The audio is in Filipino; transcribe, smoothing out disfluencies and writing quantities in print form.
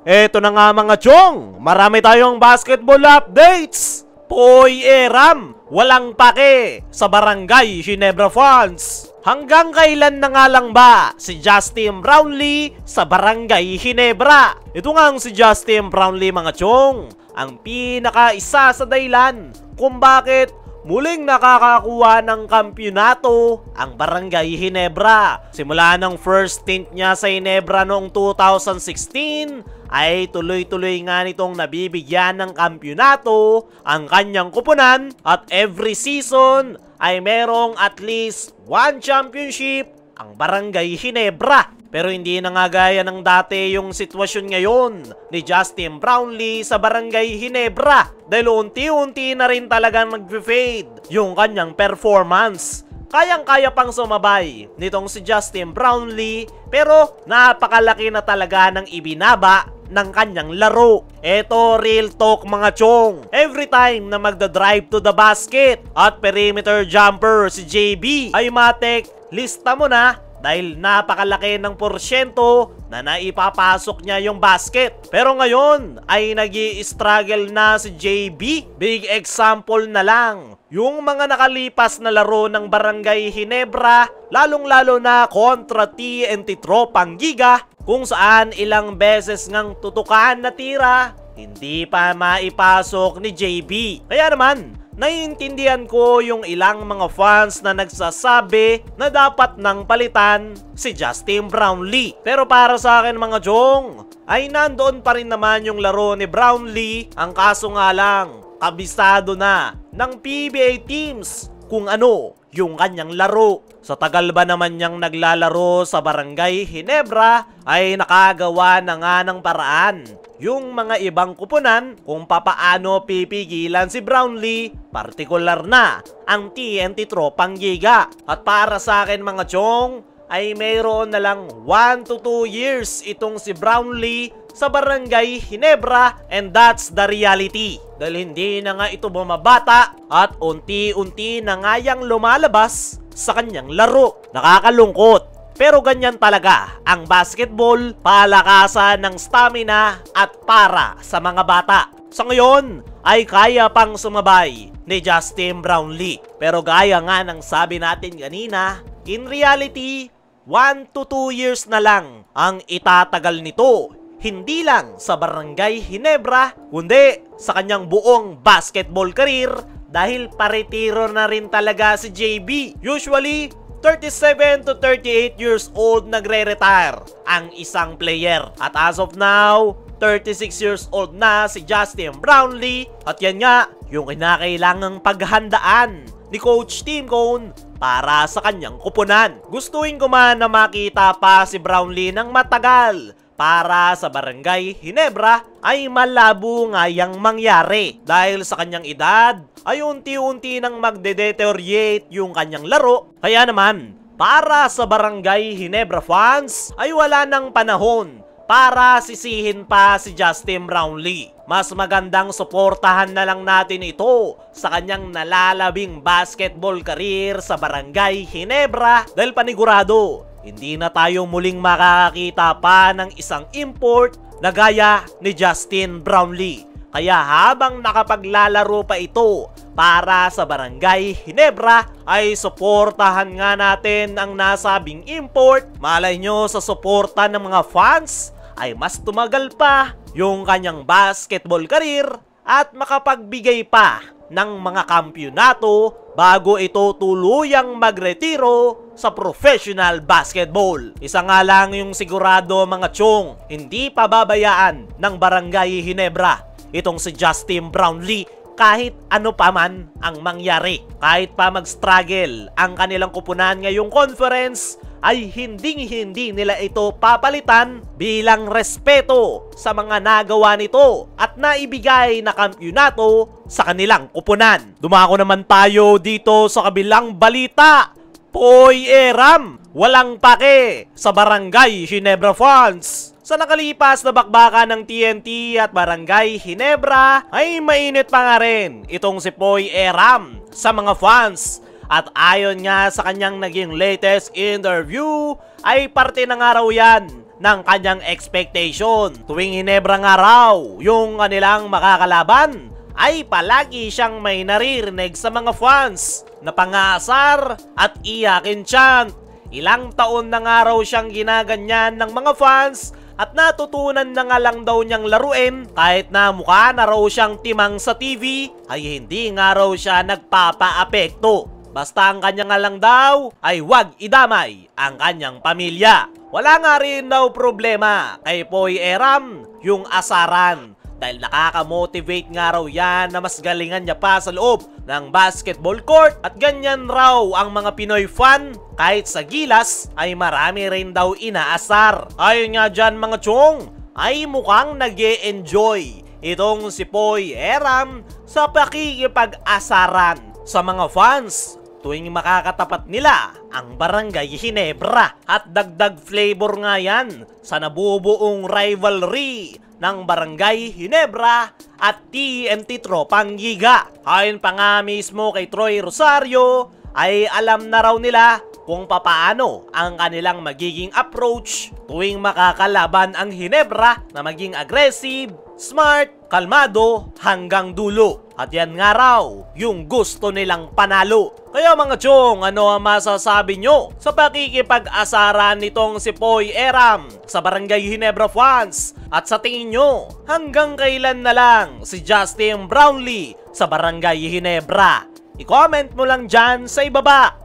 Eto na nga mga chong, marami tayong basketball updates. Poy Eram, walang pake sa Barangay Ginebra fans. Hanggang kailan na nga lang ba si Justin Brownlee sa Barangay Ginebra? Ito nga si Justin Brownlee mga chong, ang pinaka-isa sa dahilan kung bakit muling nakakakuha ng kampyonato ang Barangay Ginebra. Simula ng first stint niya sa Ginebra noong 2016 ay tuloy-tuloy nga nitong nabibigyan ng kampyonato ang kanyang kupunan at every season ay merong at least one championship ang Barangay Ginebra. Pero hindi na nga gaya ng dati yung sitwasyon ngayon ni Justin Brownlee sa Barangay Ginebra dahil unti-unti na rin talagang nag-fade yung kanyang performance. Kayang-kaya pang sumabay nitong si Justin Brownlee pero napakalaki na talaga ng ibinaba ng kanyang laro. Eto real talk mga chong. Every time na magda-drive to the basket at perimeter jumper si JB ay matek, lista mo na dahil napakalaki ng porsyento na naipapasok niya yung basket. Pero ngayon ay nag-i-struggle na si JB. Big example na lang yung mga nakalipas na laro ng Barangay Ginebra, lalong-lalo na kontra TNT Tropang Giga, kung saan ilang beses ngang tutukan na tira, hindi pa maipasok ni JB. Kaya naman, naiintindihan ko yung ilang mga fans na nagsasabi na dapat nang palitan si Justin Brownlee. Pero para sa akin mga chong, ay nandoon pa rin naman yung laro ni Brownlee. Ang kaso nga lang, kabisado na ng PBA teams kung ano yung kanyang laro. Sa tagal ba naman niyang naglalaro sa Barangay Ginebra ay nakagawa na nga ng paraan yung mga ibang kupunan kung papaano pipigilan si Brownlee, partikular na ang TNT Tropang Giga. At para sa akin mga chong, ay mayroon na lang 1 to 2 years itong si Brownlee sa Barangay Ginebra, and that's the reality. Dahil hindi na nga ito bumabata at unti-unti na nga yang lumalabas sa kanyang laro. Nakakalungkot, pero ganyan talaga ang basketball, palakasan ng stamina at para sa mga bata. Sa ngayon ay kaya pang sumabay ni Justin Brownlee. Pero gaya nga ng sabi natin kanina, in reality, 1 to 2 years na lang ang itatagal nito. Hindi lang sa Barangay Ginebra, kundi sa kanyang buong basketball career dahil paretiro na rin talaga si JB. Usually, 37 to 38 years old nagre-retire ang isang player. At as of now, 36 years old na si Justin Brownlee. At yan nga, yung kinakailangang paghandaan ni Coach Tim Cone para sa kanyang kupunan. Gustuin ko man na makita pa si Brownlee ng matagal para sa Barangay Ginebra ay malabo nga yang mangyari dahil sa kanyang edad ay unti-unti nang magde-deteriorate yung kanyang laro. Kaya naman, para sa Barangay Ginebra fans ay wala nang panahon para sisihin pa si Justin Brownlee. Mas magandang suportahan na lang natin ito sa kanyang nalalabing basketball career sa Barangay Ginebra dahil panigurado, hindi na tayo muling makakakita pa ng isang import na gaya ni Justin Brownlee. Kaya habang nakapaglalaro pa ito para sa Barangay Ginebra, ay suportahan nga natin ang nasabing import. Malay nyo sa suporta ng mga fans ay mas tumagal pa yung kanyang basketball career at makapagbigay pa ng mga kampyonato bago ito tuluyang magretiro sa professional basketball. Isa nga lang yung sigurado mga chong, hindi pa babayaan ng Barangay Ginebra itong si Justin Brownlee kahit ano pa man ang mangyari. Kahit pa mag-struggle ang kanilang kupunan ngayong conference, ay hindi nila ito papalitan bilang respeto sa mga nagawa nito at naibigay na kampyonato sa kanilang kupunan. Dumako naman tayo dito sa kabilang balita. Poy Eram, walang pake sa Barangay Ginebra fans. Sa nakalipas na bakbakan ng TNT at Barangay Ginebra ay mainit pa nga rin itong si Poy Eram sa mga fans. At ayon nga sa kanyang naging latest interview ay parte na nga raw yan ng kanyang expectation. Tuwing Hinebra nga raw yung kanilang makakalaban, ay palagi siyang may naririnig sa mga fans na pangaasar at iyakin chant. Ilang taon na nga raw siyang ginaganyan ng mga fans at natutunan na nga lang daw niyang laruin. Kahit na mukha na raw siyang timang sa TV, ay hindi nga raw siya nagpapa-apekto. Basta ang kanya nga lang daw ay wag idamay ang kanyang pamilya. Wala nga rin daw problema kay Poy Eram yung asaran, dahil nakaka-motivate nga raw yan na mas galingan niya pa sa loob ng basketball court. At ganyan raw ang mga Pinoy fan, kahit sa gilas ay marami rin daw inaasar. Ayon nga dyan mga chong, ay mukhang nag-e-enjoy itong si Poy Eram sa pakikipag-asaran sa mga fans tuwing makakatapat nila ang Barangay Hinebra. At dagdag flavor nga yan sa nabubuong rivalry ng Barangay Hinebra at TMT Tropang Giga. Ayon pa nga mismo kay Troy Rosario, ay alam na raw nila kung papaano ang kanilang magiging approach tuwing makakalaban ang Hinebra, na maging aggressive, smart, kalmado hanggang dulo. At yan nga raw yung gusto nilang panalo. Kaya mga chong, ano ang masasabi nyo sa pakikipag-asaran nitong si Poy Eram sa Barangay Hinebra fans? At sa tingin nyo, hanggang kailan na lang si Justin Brownlee sa Barangay Hinebra? I-comment mo lang dyan sa ibaba.